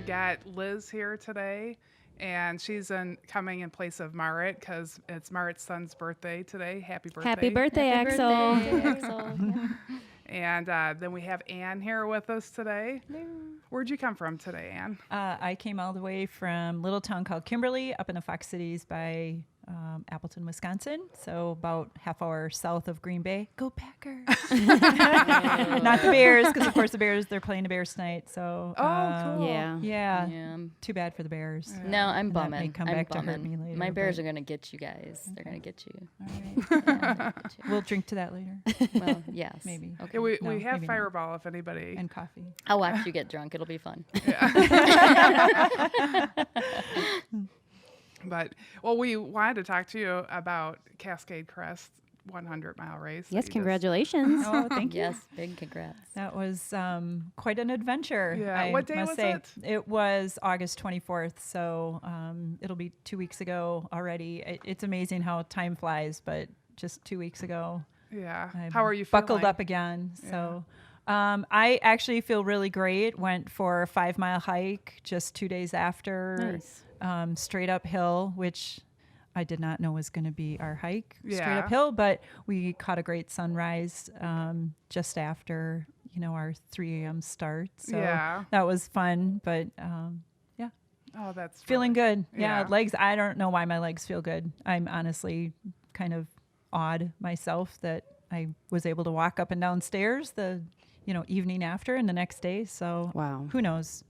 got Liz here today, and she's coming in place of Marit because it's Marit's son's birthday today. Happy birthday. Happy birthday, Happy Axel. birthday, Axel. Yeah. And then we have Ann here with us today. Where'd you come from today, Ann? I came all the way from a little town called Kimberly up in the Fox Cities by Appleton, Wisconsin. So about half hour south of Green Bay. Go Packers! Not the Bears, because of course the Bears, they're playing the Bears tonight. So cool. yeah. Too bad for the Bears. Yeah. No, I'm And that bumming. may come I'm back to bumming. hurt me later, My Bears but- are going to get you guys. They're going to get you. All right. We'll drink to that later. Well, yes. Maybe. Okay. Yeah, we No, have maybe not. Fireball if anybody. And coffee. I'll watch you get drunk. It'll be fun. But, well, we wanted to talk to you about Cascade Crest 100-mile race. that Yes, you congratulations. Oh, thank you. Yes, big congrats. That was quite an adventure. Yeah. I What day must was say. it? It was August 24th, so it'll be 2 weeks ago already. It's amazing how time flies, but just 2 weeks ago, Yeah. I How are you feeling? buckled up again. Yeah. So I actually feel really great. Went for a 5-mile hike just 2 days after, Nice. straight uphill, which I did not know was going to be our hike straight Yeah. uphill, but we caught a great sunrise just after, our 3 a.m. start. So Yeah. that was fun, but Oh, that's feeling really- good. Yeah, Yeah. legs. I don't know why my legs feel good. I'm honestly kind of odd myself that I was able to walk up and down stairs the, evening after and the next day. So Wow. who knows?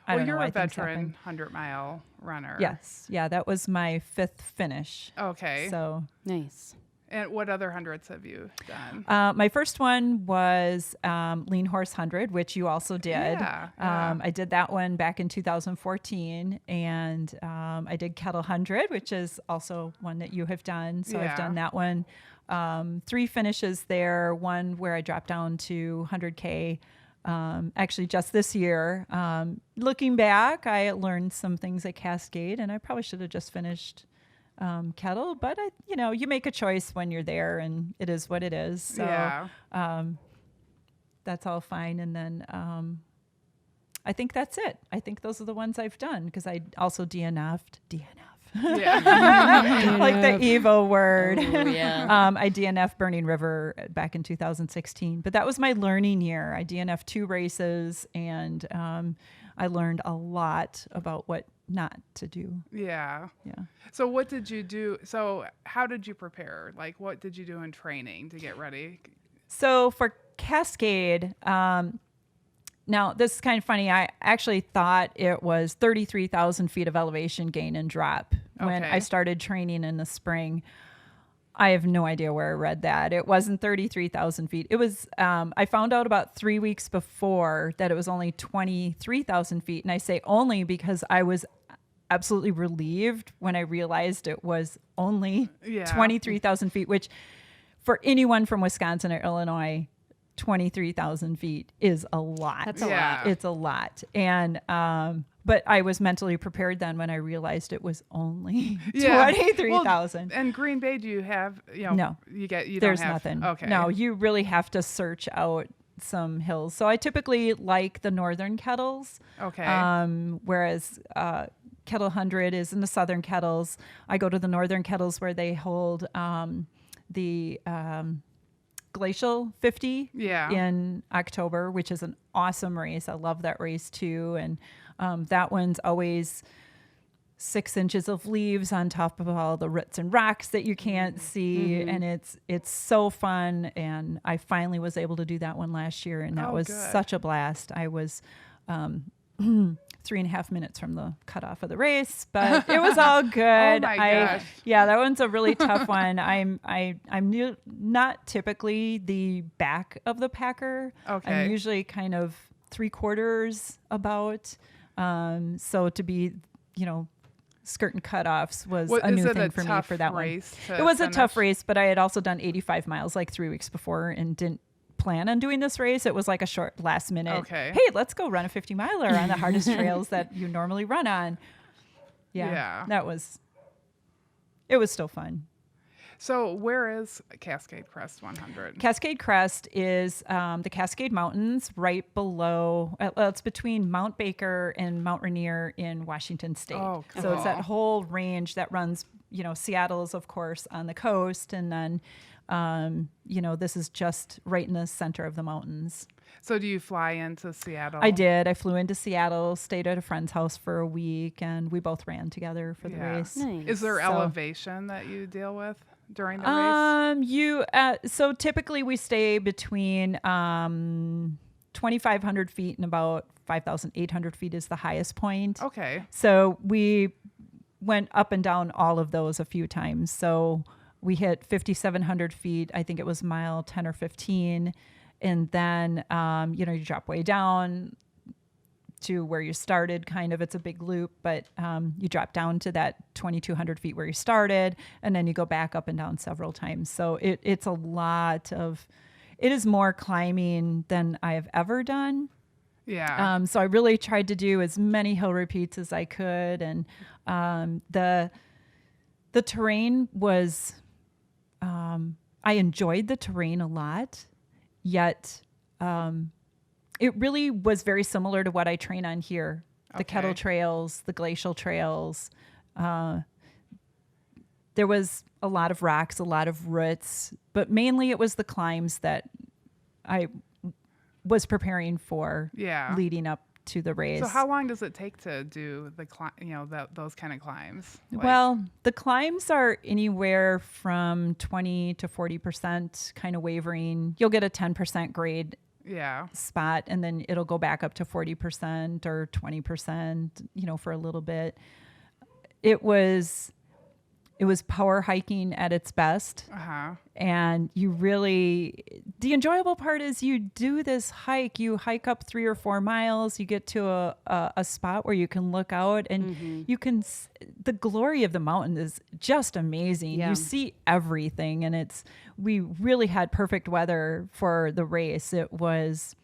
I Well, don't know you're why a things veteran happen. 100-mile runner. Yes. Yeah, that was my 5th finish. Okay. So Nice. And what other hundreds have you done? my first one was Lean Horse 100, which you also did. Yeah, I did that one back in 2014, and I did Kettle 100, which is also one that you have done. So Yeah. I've done that one. 3 finishes there. One where I dropped down to 100K. Actually, just this year. Looking back, I learned some things at Cascade, and I probably should have just finished Kettle, but you make a choice when you're there, and it is what it is. So Yeah. that's all fine. And then I think that's it. I think those are the ones I've done, because I also DNF'd. Yeah. Like the Evo word. Oh, yeah. I DNF'd Burning River back in 2016, but that was my learning year. I DNF'd 2 races, and I learned a lot about what not to do. Yeah. Yeah. So what did you do? So how did you prepare? Like, what did you do in training to get ready? So for Cascade, now this is kind of funny. I actually thought it was 33,000 feet of elevation gain and drop when Okay. I started training in the spring. I have no idea where I read that. It wasn't 33,000 feet. It was, I found out about 3 weeks before that it was only 23,000 feet. And I say only because I was absolutely relieved when I realized it was only Yeah. 23,000 feet, which for anyone from Wisconsin or Illinois, 23,000 feet is a lot. That's a Yeah. lot. It's a lot. And, but I was mentally prepared then when I realized it was only Yeah. 23,000. Well, and Green Bay, do you have, No. you There's don't have, nothing. Okay. No, you really have to search out some hills. So I typically like the northern kettles. Okay. Whereas Kettle 100 is in the southern kettles. I go to the northern kettles where they hold the Glacial 50 Yeah. in October, which is an awesome race. I love that race too. And that one's always 6 inches of leaves on top of all the roots and rocks that you can't see. And it's so fun. And I finally was able to do that one last year, and that Oh, was good. such a blast. I was 3.5 minutes from the cutoff of the race, but it was all good. Oh my gosh. Yeah, that one's a really tough one. I'm not typically the back of the packer. Okay. I'm usually kind of 3/4 about. So to be, skirting cutoffs was What, a is new it thing a for me tough for that race one. to It was a tough finish? race, but I had also done 85 miles like 3 weeks before and didn't plan on doing this race. It was like a short last minute. Okay. Hey, let's go run a 50 miler on the hardest trails that you normally run on. Yeah. Yeah. It was still fun. So where is Cascade Crest 100? Cascade Crest is the Cascade Mountains right below, it's between Mount Baker and Mount Rainier in Washington State. Oh, So it's that cool. whole range that runs, Seattle is, of course, on the coast. And then, this is just right in the center of the mountains. So do you fly into Seattle? I did. I flew into Seattle, stayed at a friend's house for a week, and we both ran together for the Yeah. race. Nice. Is there So- elevation that you deal with during the race? So typically we stay between 2,500 feet and about 5,800 feet is the highest point. Okay. So we went up and down all of those a few times. So we hit 5,700 feet. I think it was mile 10 or 15. And then, you drop way down to where you started, kind of. It's a big loop, but you drop down to that 2,200 feet where you started, and then you go back up and down several times. So it is more climbing than I have ever done. Yeah. So I really tried to do as many hill repeats as I could. And the terrain was, I enjoyed the terrain a lot, yet it really was very similar to what I train on here. The kettle Okay. trails, the glacial trails. There was a lot of rocks, a lot of roots, but mainly it was the climbs that I was preparing for Yeah. leading up to the race. So how long does it take to do those kind of climbs? Well, the climbs are anywhere from 20 to 40% kind of wavering. You'll get a 10% grade yeah. spot, and then it'll go back up to 40% or 20%, for a little bit. It was power hiking at its best. Uh-huh. And the enjoyable part is you do this hike, you hike up 3 or 4 miles, you get to a spot where you can look out and you can, the glory of the mountain is just amazing. Yeah. You see everything, and we really had perfect weather for the race. It was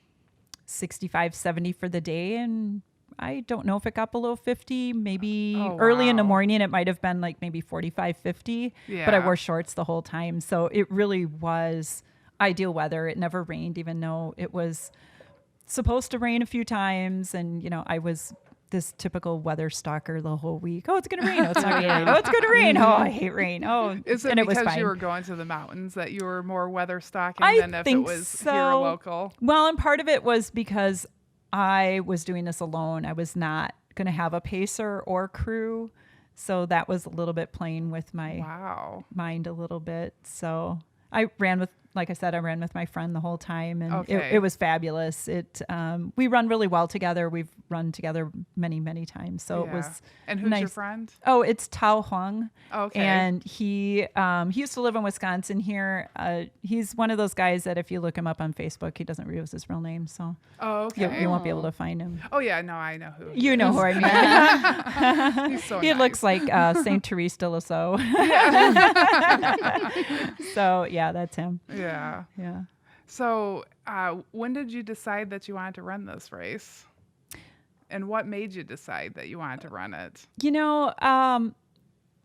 65, 70 for the day, and I don't know if it got below 50, maybe Oh, early in the wow. morning, it might've been like maybe 45, 50, but I Yeah. wore shorts the whole time. So it really was ideal weather. It never rained, even though it was supposed to rain a few times. And, I was this typical weather stalker the whole week. Oh, it's going to rain. Oh, it's not going to rain. Oh, it's going to rain. Oh, I hate rain. Oh, Is it and it was because fine. you were going to the mountains that you were more weather stalking I than if it think was so. here local? Well, and part of it was because I was doing this alone. I was not going to have a pacer or crew. So that was a little bit playing with my Wow. mind a little bit. So I ran with my friend the whole time, and Okay. it was fabulous. We run really well together. We've run together many, many times. So it Yeah. was And who's your nice. friend? Oh, it's Tao Huang. Okay. And he used to live in Wisconsin here. He's one of those guys that if you look him up on Facebook, he doesn't use his real name. So Oh, okay. you won't be able to find him. Oh, yeah. No, I know who. he You know is. who I mean. He's so He nice. looks like Saint Therese de Lisieux. So yeah, that's him. Yeah. Yeah. So, when did you decide that you wanted to run this race? And what made you decide that you wanted to run it?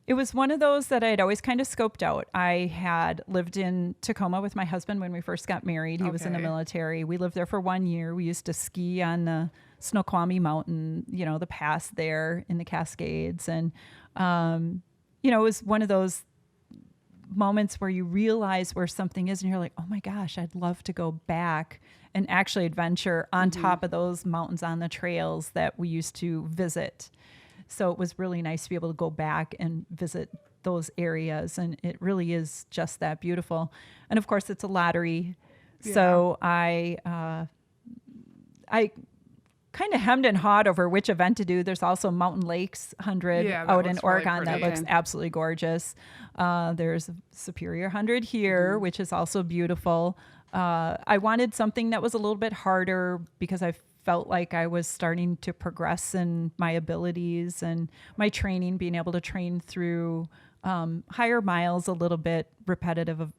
It was one of those that I had always kind of scoped out. I had lived in Tacoma with my husband when we first got married. He was in the Okay. military. We lived there for 1 year. We used to ski on the Snoqualmie Mountain, the pass there in the Cascades. And, it was one of those moments where you realize where something is and you're like, oh my gosh, I'd love to go back and actually adventure on top of those mountains on the trails that we used to visit. So it was really nice to be able to go back and visit those areas. And it really is just that beautiful. And of course it's a lottery. Yeah. So I kind of hemmed and hawed over which event to do. There's also Mountain Lakes 100 Yeah, that out in looks really Oregon. That pretty. looks absolutely gorgeous. There's Superior 100 here, which is also beautiful. I wanted something that was a little bit harder because I felt like I was starting to progress in my abilities and my training, being able to train through higher miles, a little bit repetitive of,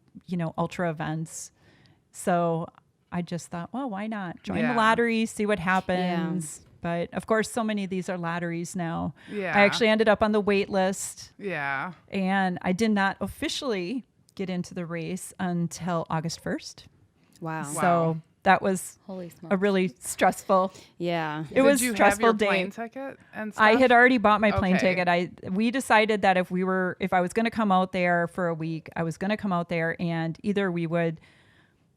ultra events. So I just thought, well, why not join Yeah. the lottery, see what happens. But of course, so many of these are lotteries now. Yeah. I actually ended up on the wait list, Yeah. and I did not officially get into the race until August 1st. Wow. So that was Holy smokes. a really stressful. Yeah. It was Did you have stressful your day. plane ticket and stuff? I had already bought my plane Okay. ticket. We decided that if I was going to come out there for a week, I was going to come out there and either we would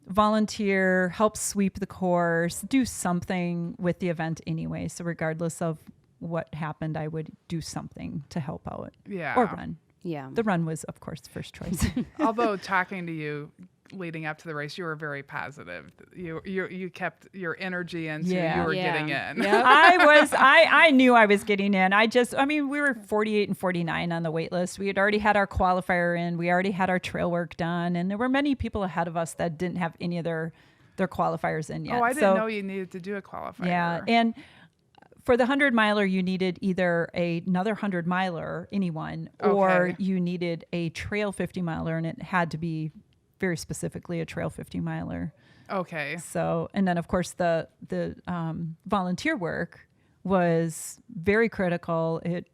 volunteer, help sweep the course, do something with the event anyway. So regardless of what happened, I would do something to help out Yeah. or run. Yeah. The run was, of course, first choice. Although talking to you leading up to the race, you were very positive. You kept your energy into Yeah. you were Yeah. getting in. Yep. I knew I was getting in. We were 48 and 49 on the wait list. We had already had our qualifier in. We already had our trail work done. And there were many people ahead of us that didn't have any of their qualifiers in yet. Oh, I didn't know you needed to do a qualifier. Yeah. And for the 100 miler, you needed either another 100 miler, anyone, or Okay. you needed a trail 50 miler, and it had to be very specifically a trail 50 miler. Okay. So, and then of course the volunteer work was very critical. It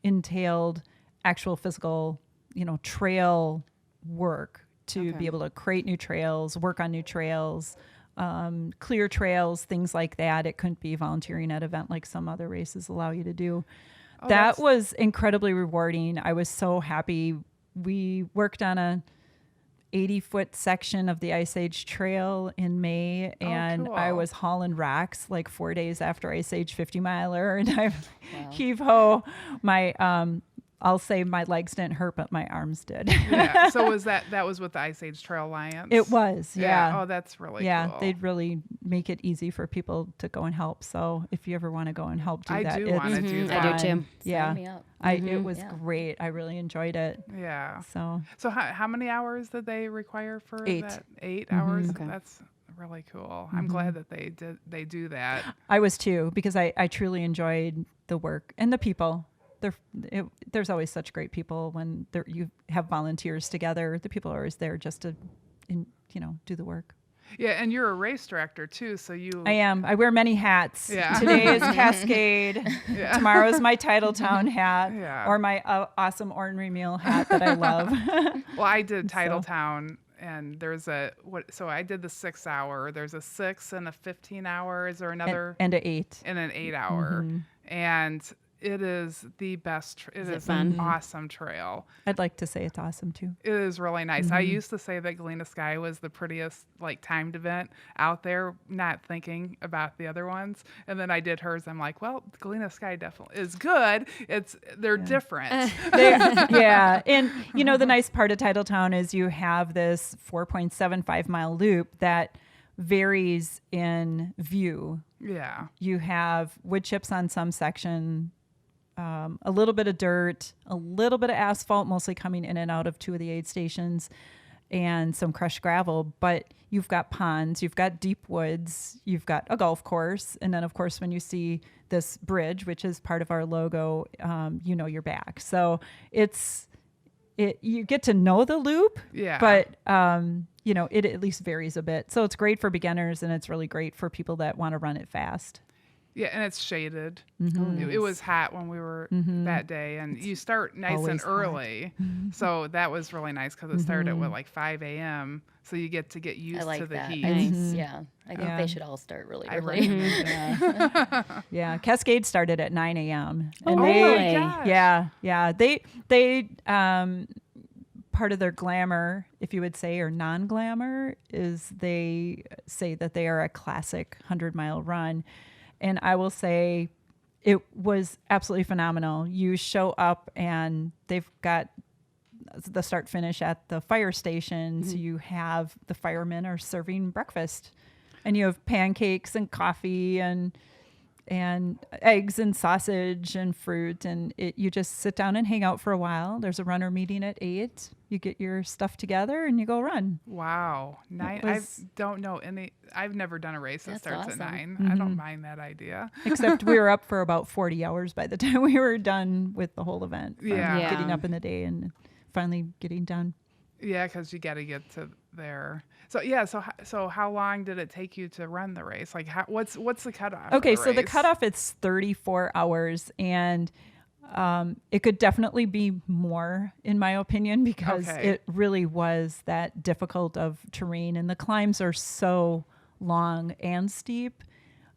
entailed actual physical, trail work to Okay. be able to create new trails, work on new trails, clear trails, things like that. It couldn't be volunteering at an event like some other races allow you to do. Oh, That that's- was incredibly rewarding. I was so happy. We worked on a 80-foot section of the Ice Age Trail in May, and I cool. was hauling rocks like 4 days after Ice Age 50 miler, and I Wow. heave ho. I'll say my legs didn't hurt, but my arms did. Yeah. So was that was with the Ice Age Trail Alliance? It was, yeah. Oh, that's really Yeah, cool. they'd really make it easy for people to go and help. So if you ever want to go and help do I that, do it's wanna do I do that. too. fun. Yeah, Sign me up. It was Yeah. great. I really enjoyed it. Yeah. So So how many hours did they require for 8. that? 8 hours. Okay. That's really cool. I'm glad that they do that. I was too, because I truly enjoyed the work and the people. There's always such great people when you have volunteers together. The people are always there just to, do the work. Yeah, and you're a race director too, so you. I am. I wear many hats. Yeah. Today is Cascade. Yeah. Tomorrow's my Titletown hat, Yeah. or my awesome Ornery Mule hat that I love. Well, I did Titletown, and there's so I did the 6 hour. There's a 6 and a 15 hour. Is there another? and an 8. And an 8 hour, Mm-hmm. and it is the best. It is fun? an awesome trail. I'd like to say it's awesome too. It is really nice. I used to say that Galena Sky was the prettiest timed event out there, not thinking about the other ones. And then I did hers. I'm like, well, Galena Sky definitely is good. They're different. Yeah. And, the nice part of Titletown is you have this 4.75 mile loop that varies in view. Yeah. You have wood chips on some section, a little bit of dirt, a little bit of asphalt, mostly coming in and out of 2 of the aid stations, and some crushed gravel. But you've got ponds, you've got deep woods, you've got a golf course. And then, of course, when you see this bridge, which is part of our logo, you're back. So you get to know the loop, Yeah. but it at least varies a bit. So it's great for beginners, and it's really great for people that want to run it fast. Yeah, and it's shaded. Mm-hmm. It was hot when we were that day, and you start nice and always hot. early. So that was really nice because it started at 5 a.m. So you get used I like to the that. heat. Nice. Yeah. I think Yeah. they should all start really I early. recommend it. Yeah, Cascade started at 9 a.m. And Oh, they, really? gosh. yeah, they part of their glamour, if you would say, or non-glamour, is they say that they are a classic 100-mile run. And I will say it was absolutely phenomenal. You show up and they've got the start finish at the fire stations. Mm-hmm. You have the firemen are serving breakfast, and you have pancakes and coffee and eggs and sausage and fruit, and you just sit down and hang out for a while. There's a runner meeting at 8. You get your stuff together and you go run. Wow. 9. was- I don't know any. I've never done a race that That's starts awesome. at 9. Mm-hmm. I don't mind that idea. Except we were up for about 40 hours by the time we were done with the whole event. from Yeah. Yeah. Getting up in the day and finally getting done. Yeah, because you got to get to there. So yeah. So how long did it take you to run the race? What's the cutoff? Okay, for so the race? cutoff it's 34 hours, and It could definitely be more, in my opinion, because Okay. it really was that difficult of terrain, and the climbs are so long and steep.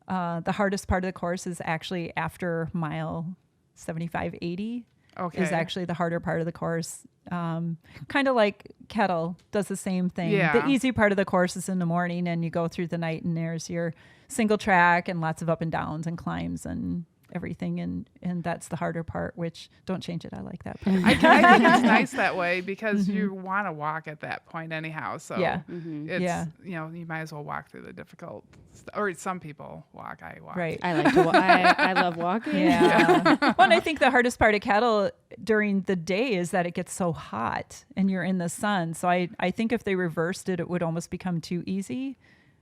The hardest part of the course is actually after mile 75, 80 Okay. is actually the harder part of the course. Kind of like Kettle does the same thing. Yeah. The easy part of the course is in the morning, and you go through the night, and there's your single track and lots of up and downs and climbs and everything, and that's the harder part, which don't change it. I like that part. I think it's nice that way because you want to walk at that point anyhow. So Yeah. it's, Yeah. you might as well walk through the difficult, or some people walk, I walk. Right. I like to. I love walking. Yeah. Well, and I think the hardest part of Kettle during the day is that it gets so hot and you're in the sun. So I think if they reversed it, it would almost become too easy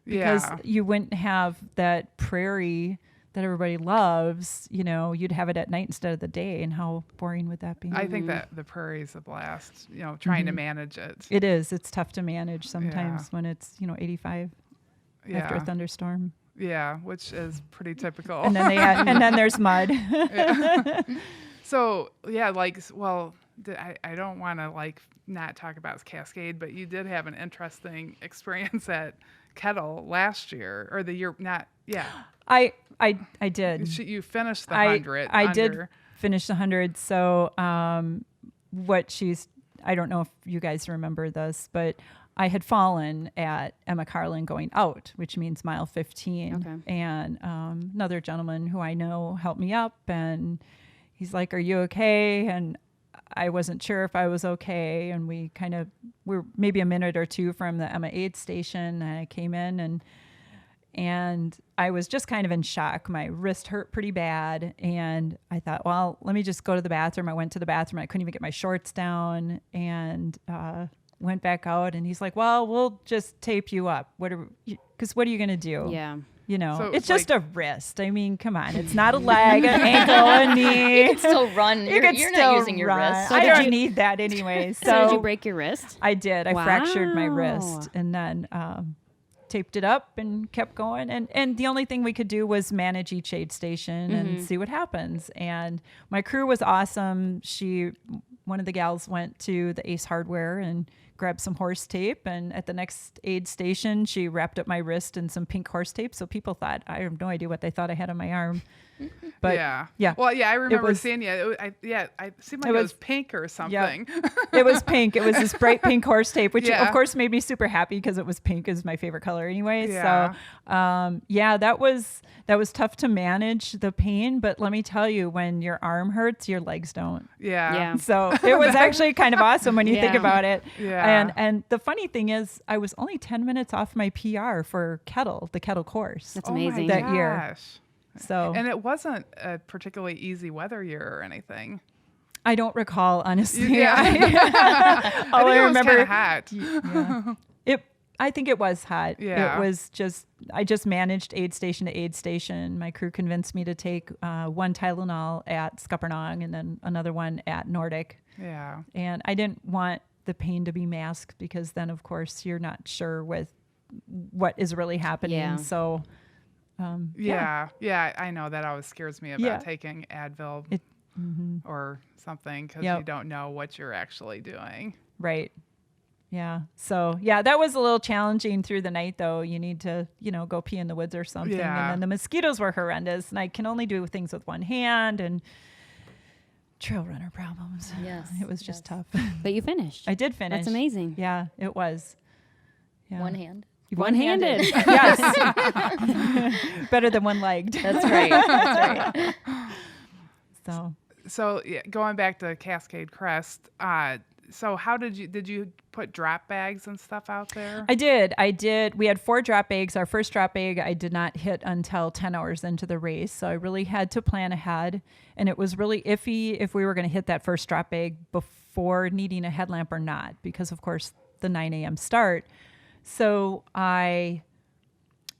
because Yeah. you wouldn't have that prairie that everybody loves. You'd have it at night instead of the day. And how boring would that be? I think that the prairie's a blast, trying to manage it. It is. It's tough to manage sometimes when it's, 85 after a Yeah. thunderstorm. Yeah, which is pretty typical. And then and then there's mud. So yeah, I don't want to not talk about Cascade, but you did have an interesting experience at Kettle last year or the year not. Yeah, I did. you finished the 100. I did finish the 100. So I don't know if you guys remember this, but I had fallen at Emma Carlin going out, which means mile 15. Okay. And another gentleman who I know helped me up, and he's like, "Are you okay?" And I wasn't sure if I was okay. And we're maybe a minute or two from the Emma aid station. And I came in and I was just kind of in shock. My wrist hurt pretty bad. And I thought, well, let me just go to the bathroom. I went to the bathroom. I couldn't even get my shorts down and went back out. And he's like, well, we'll just tape you up. Because what are you going to do? Yeah. So It's just a wrist. I mean, come on. It's not a leg, an ankle, a knee. You can still run. You're not using your wrist. So I did don't you- need that anyway. So did you break your wrist? I did. I fractured my Wow. wrist and then taped it up and kept going. And the only thing we could do was manage each aid station and see what happens. And my crew was awesome. One of the gals went to the Ace Hardware and grabbed some horse tape. And at the next aid station, she wrapped up my wrist in some pink horse tape. So people thought, I have no idea what they thought I had on my arm. But yeah. yeah. Well, yeah, I remember was- seeing you. I seemed like It it was- was pink or something. It was pink. It was this bright pink horse tape, which Yeah. of course made me super happy because it was pink, is my favorite color anyway. Yeah. So, that was tough to manage the pain. But let me tell you, when your arm hurts, your legs don't. Yeah. So it was actually kind of awesome when you think Yeah. about it. Yeah. And the funny thing is, I was only 10 minutes off my PR for the Kettle course. That's Oh my amazing. That year. gosh. So And it wasn't a particularly easy weather year or anything. I don't recall, honestly. Yeah. All I think I it was remember. kind of hot. Yeah. I think it was hot. Yeah. It was I just managed aid station to aid station. My crew convinced me to take one Tylenol at Scuppernong and then another one at Nordic. Yeah. And I didn't want the pain to be masked because then, of course, you're not sure with what is really happening. Yeah. So, Yeah. I know that always scares me about Yeah. taking Advil or something because Yep. you don't know what you're actually doing. Right. Yeah. So, that was a little challenging through the night, though. You need to, go pee in the woods or something. Yeah. And then the mosquitoes were horrendous. And I can only do things with one hand and trail runner problems. Yes, It was just tough. But you finished. I did finish. That's amazing. Yeah, it was. Yeah. One hand. One-handed. Yes. Better than one-legged. That's right. That's right. So, Going back to Cascade Crest, so how did you put drop bags and stuff out there? I did. We had 4 drop bags. Our first drop bag I did not hit until 10 hours into the race. So I really had to plan ahead. And it was really iffy if we were going to hit that first drop bag before needing a headlamp or not, because of course the 9 a.m. start. So I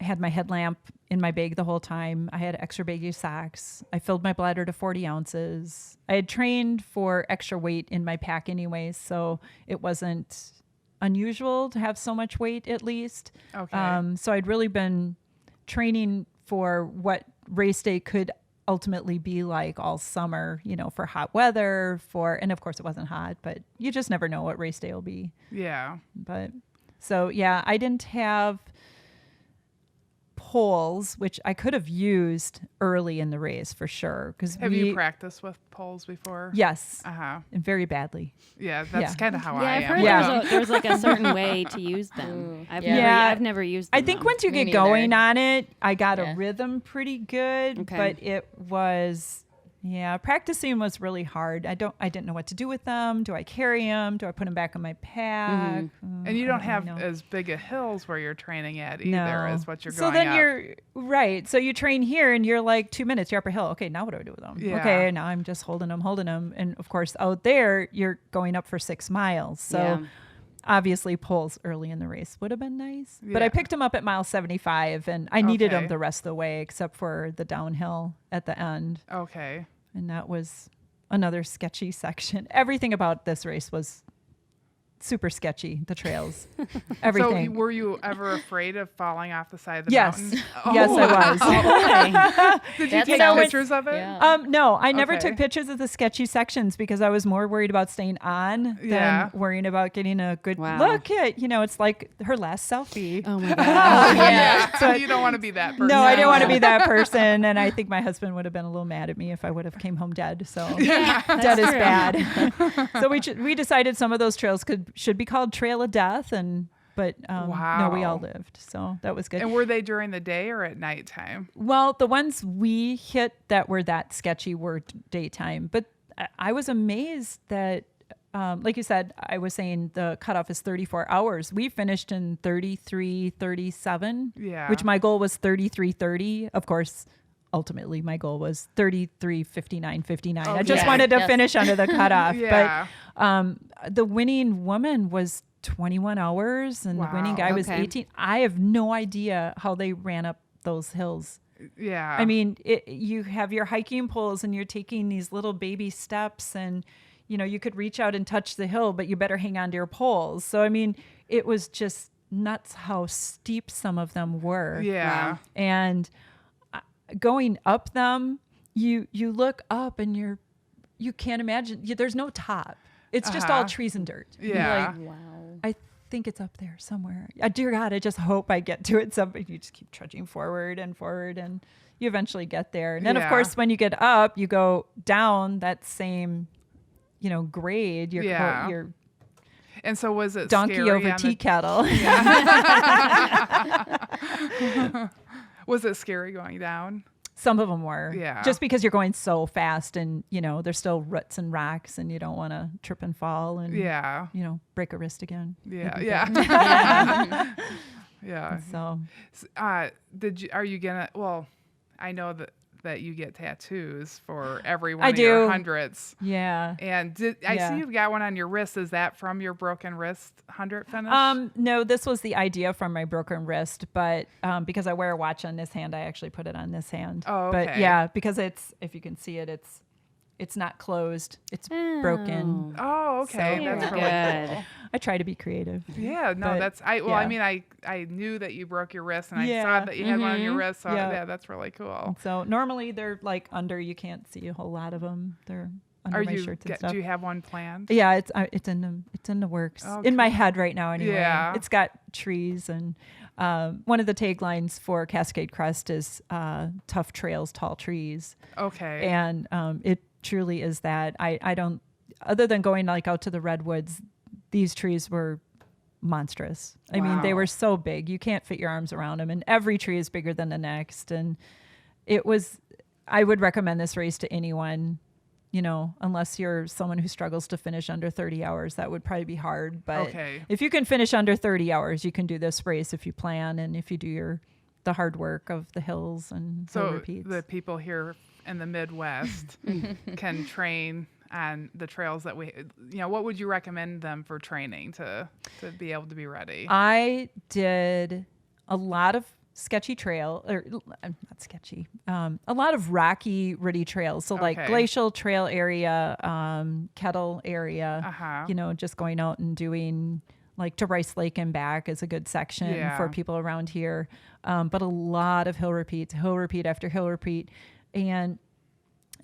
had my headlamp in my bag the whole time. I had extra baggy socks. I filled my bladder to 40 ounces. I had trained for extra weight in my pack anyways, so it wasn't unusual to have so much weight at least. Okay. So I'd really been training for what race day could ultimately be like all summer, for hot weather, and of course it wasn't hot, but you just never know what race day will be. Yeah. But so, yeah, I didn't have poles, which I could have used early in the race for sure. Have you practiced with poles before? Yes. Uh-huh. And very badly. Yeah, that's kind of how Yeah, I I've am. heard there's like a certain way to use them. I've never used them. I think though. once you Me get going neither. on it, I got a rhythm pretty good, Okay. but it was, practicing was really hard. I didn't know what to do with them. Do I carry them? Do I put them back in my pack? And you I don't have really know. as big a hills where you're training at either No. as what you're So going then up. you're right. So you train here and you're like 2 minutes, you're up a hill. Okay, now what do I do with them? Yeah. Okay, now I'm just holding them. And of course out there, you're going up for 6 miles. So Yeah. obviously poles early in the race would have been nice. But I Yeah. picked them up at mile 75 and I needed them Okay. the rest of the way except for the downhill at the end. Okay. And that was another sketchy section. Everything about this race was super sketchy, the trails, everything. So were you ever afraid of falling off the side of the Yes. mountain? Yes, I was. Did you That's take how it's- pictures of it? Yeah. No, I never Okay. took pictures of the sketchy sections because I was more worried about staying on Yeah. than worrying about getting a good Wow. look at, it's like her last selfie. Oh my god. Yeah. So you don't want to be that person. No, I didn't want to be that person. And I think my husband would have been a little mad at me if I would have came home dead. So dead is true. bad. So we decided some of those trails should be called Trail of Death. But no, we all Wow. lived. So that was good. And were they during the day or at nighttime? Well, the ones we hit that were that sketchy were daytime. But I was amazed that, like you said, I was saying the cutoff is 34 hours. We finished in 33:37, Yeah. which my goal was 33:30. Of course, ultimately my goal was 33:59. I just Okay. wanted to Yes. finish under the cutoff. Yeah. But the winning woman was 21 hours and the winning Wow. guy was Okay. 18. I have no idea how they ran up those hills. Yeah. I mean, you have your hiking poles and you're taking these little baby steps and, you could reach out and touch the hill, but you better hang on to your poles. So, I mean, it was just nuts how steep some of them were. Yeah. Wow. And going up them, you look up and you can't imagine. There's no top. It's just all trees and dirt. You're Yeah. like, Wow. I think it's up there somewhere. Dear God, I just hope I get to it. You just keep trudging forward, and you eventually get there. And then, of Yeah. course, when you get up, you go down that same, grade. Yeah. Your And so was it donkey scary over on tea the, kettle. Was it scary going down? Some of them were. Yeah. Just because you're going so fast and, there's still roots and rocks and you don't want to trip and fall and, Yeah. break a wrist again. Yeah. Maybe Yeah. Yeah. So, Are you gonna, well, I know that you get tattoos for every one I of your do. hundreds. yeah. And I Yeah. see you've got one on your wrist. Is that from your broken wrist 100 finish? No, this was the idea from my broken wrist, but because I wear a watch on this hand, I actually put it on this hand. Oh, But okay. yeah, because if you can see it, it's not closed. It's broken. Oh, okay. So- That's Very really good. cool. I try to be creative. Yeah, no, But, that's I yeah. mean I knew that you broke your wrist and I Yeah. saw that you had one on your wrist, so Yeah. yeah, that's really cool. So normally they're like under. You can't see a whole lot of them. They're under Are my you shirts and stuff. do you have one planned? Yeah, it's in the works. Oh, in my head right now anyway. Yeah. It's got trees and one of the taglines for Cascade Crest is tough trails, tall trees. Okay. And it truly is that. I don't, other than going like out to the redwoods, these trees were monstrous. I mean, they Wow. were so big. You can't fit your arms around them. And every tree is bigger than the next. And I would recommend this race to anyone, unless you're someone who struggles to finish under 30 hours. That would probably be hard. But Okay. if you can finish under 30 hours, you can do this race if you plan and if you do the hard work of the hills and hill So repeats. the people here in the Midwest can train on the trails that what would you recommend them for training to be able to be ready? I did a lot of sketchy trail, or not sketchy, a lot of rocky, riddy trails. So like Okay. glacial trail area, kettle area, Uh-huh. just going out and doing like to Rice Lake and back is a good section Yeah. for people around here. But a lot of hill repeat after hill repeat. And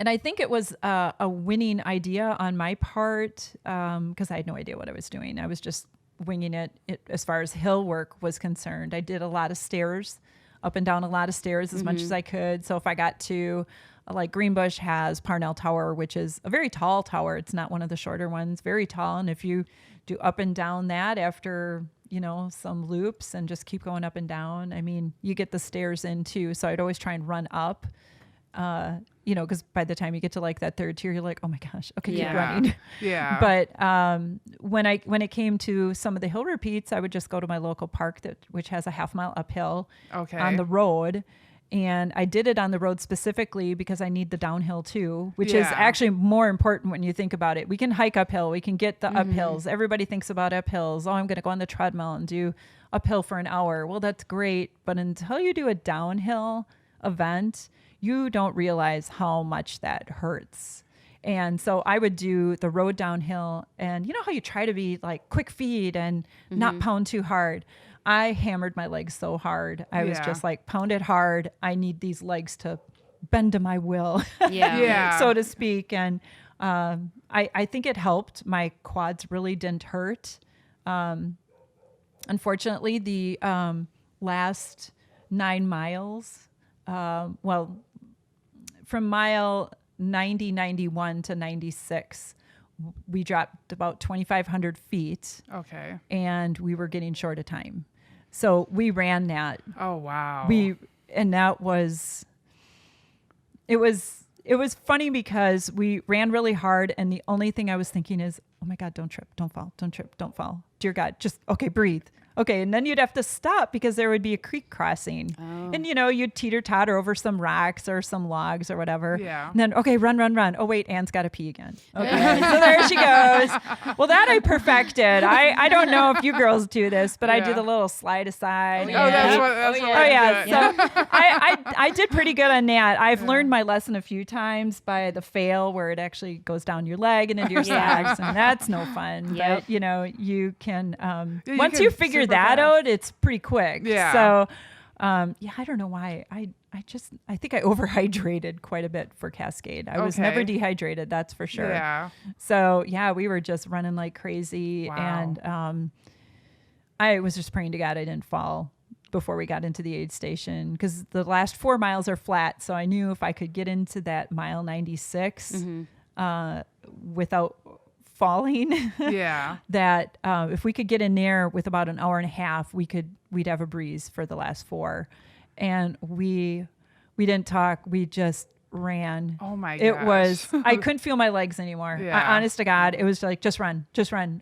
And I think it was a winning idea on my part because I had no idea what I was doing. I was just winging it as far as hill work was concerned. I did a lot of stairs, up and down a lot of stairs as much as I could. So if I got to, like Greenbush has Parnell Tower, which is a very tall tower. It's not one of the shorter ones, very tall. And if you do up and down that after, some loops and just keep going up and down, I mean, you get the stairs in too. So I'd always try and run up. Because by the time you get to like that third tier, you're like, oh my gosh, okay, keep running. Yeah. But when it came to some of the hill repeats, I would just go to my local park which has a half-mile uphill on the road. And I did it on the road specifically because I need the downhill too, which is actually more important when you think about it. We can hike uphill. We can get the uphills. Everybody thinks about uphills. Oh, I'm going to go on the treadmill and do uphill for an hour. Well, that's great. But until you do a downhill event, you don't realize how much that hurts. And so I would do the road downhill, and you know how you try to be like quick feet and not pound too hard. I hammered my legs so hard. I was just like, pound it hard. I need these legs to bend to my will, so to speak. And I think it helped. My quads really didn't hurt. Unfortunately, the last 9 miles, from mile 91 to 96, we dropped about 2,500 feet. Okay. And we were getting short of time. So we ran that. Oh, wow. It was funny because we ran really hard. And the only thing I was thinking is, oh my God, don't trip, don't fall, don't trip, don't fall. Dear God, just, okay, breathe. Okay, and then you'd have to stop because there would be a creek crossing. Oh. And, you'd teeter-totter over some rocks or some logs or whatever. Yeah. And then, okay, run. Oh, wait, Ann's got to pee again. Okay, so there she goes. Well, that I perfected. I don't know if you girls do this, but I do the little slide aside. That's what So I did pretty good on that. I've learned my lesson a few times by the fail where it actually goes down your leg and into your socks, and that's no fun. But, you can, once you figure that out, it's pretty quick. Yeah. So, I don't know why. I think I overhydrated quite a bit for Cascade. I was never dehydrated, that's for sure. Yeah. So we were just running like crazy. Wow. And I was just praying to God I didn't fall before we got into the aid station, because the last 4 miles are flat. So I knew if I could get into that mile 96 without falling, that if we could get in there with about an hour and a half, we'd have a breeze for the last 4. And we didn't talk, we just ran. Oh my gosh. It was, I couldn't feel my legs anymore. Yeah. Honest to God, it was like, just run.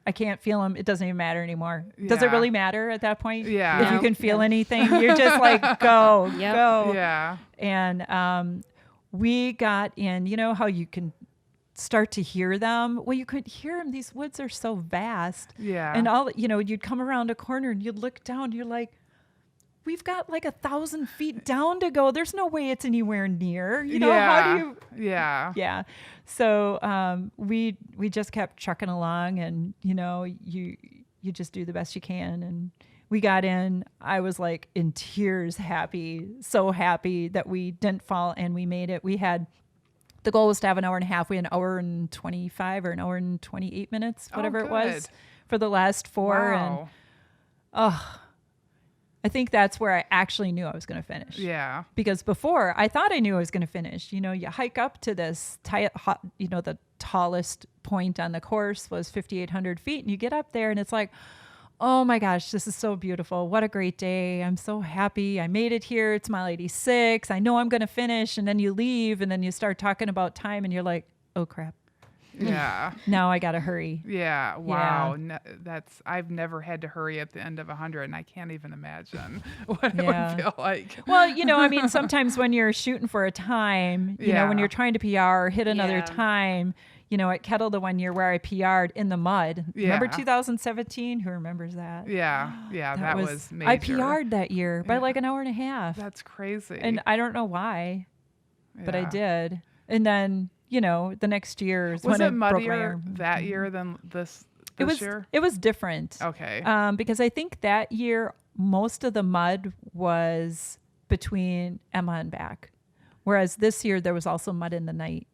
I can't feel them. It doesn't even matter anymore. Does it really matter at that point? Yeah. If you can feel anything, you're just like, go. Yeah. And we got in, you know how you can start to hear them? Well, you couldn't hear them. These woods are so vast. Yeah. And you'd come around a corner and you'd look down, you're like, we've got like 1,000 feet down to go. There's no way it's anywhere near. How do you? Yeah. Yeah. So we just kept trucking along, and you just do the best you can. And we got in. I was like in tears, so happy that we didn't fall and we made it. The goal was to have an hour and a half. We had an hour and 25 or an hour and 28 minutes, whatever it was, for the last 4. Wow. And I think that's where I actually knew I was going to finish. Yeah. Because before I thought I knew I was going to finish. You hike up to this, the tallest point on the course was 5,800 feet. And you get up there and it's like, oh my gosh, this is so beautiful. What a great day. I'm so happy. I made it here. It's mile 86. I know I'm going to finish. And then you leave and then you start talking about time and you're like, oh crap. Yeah. Now I got to hurry. Yeah. Wow. No, I've never had to hurry at the end of 100, and I can't even imagine what it would feel like. Well, sometimes when you're shooting for a time, when you're trying to PR or hit another time, at Kettle the one year where I PR'd in the mud. Yeah. Remember 2017? Who remembers that? Yeah. Yeah. That was major. I PR'd that year by like an hour and a half. That's crazy. And I don't know why, but I did. And then, the next year is when was it I broke my muddier arm. that year than this year? It was different. Okay. Because I think that year most of the mud was between Emma and back, whereas this year there was also mud in the night.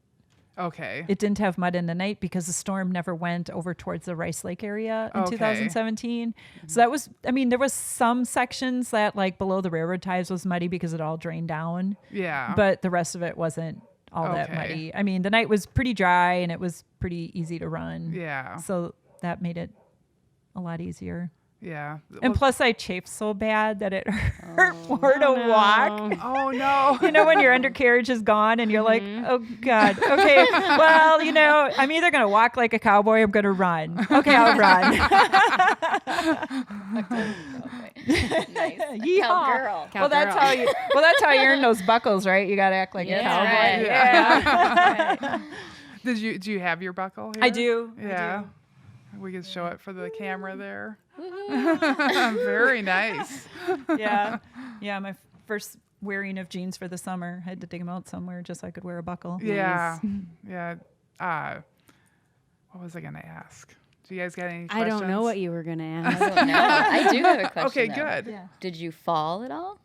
Okay. It didn't have mud in the night because the storm never went over towards the Rice Lake area in 2017. So that was, I mean, there was some sections that like below the railroad ties was muddy because it all drained down. Yeah. But the rest of it wasn't all that muddy. I mean, the night was pretty dry and it was pretty easy to run. Yeah. So that made it a lot easier. Yeah. And plus I chafed so bad that it hurt more to walk. Oh no. You know, when your undercarriage is gone and you're like, oh God, okay, well, you know, I'm either going to walk like a cowboy or I'm going to run. Okay, I'll run. Nice. Yeehaw. Cowgirl. Well, that's how you earn those buckles, right? You got to act like a cowboy. Right. Yeah. Do you have your buckle here? I do. Yeah. We can show it for the camera there. Very nice. Yeah. Yeah. My first wearing of jeans for the summer. I had to dig them out somewhere just so I could wear a buckle. Yeah. Yeah. What was I going to ask? Do you guys got any questions? I don't know what you were going to ask. I don't know. I do have a question. Okay, though. good. Yeah. Did you fall at all?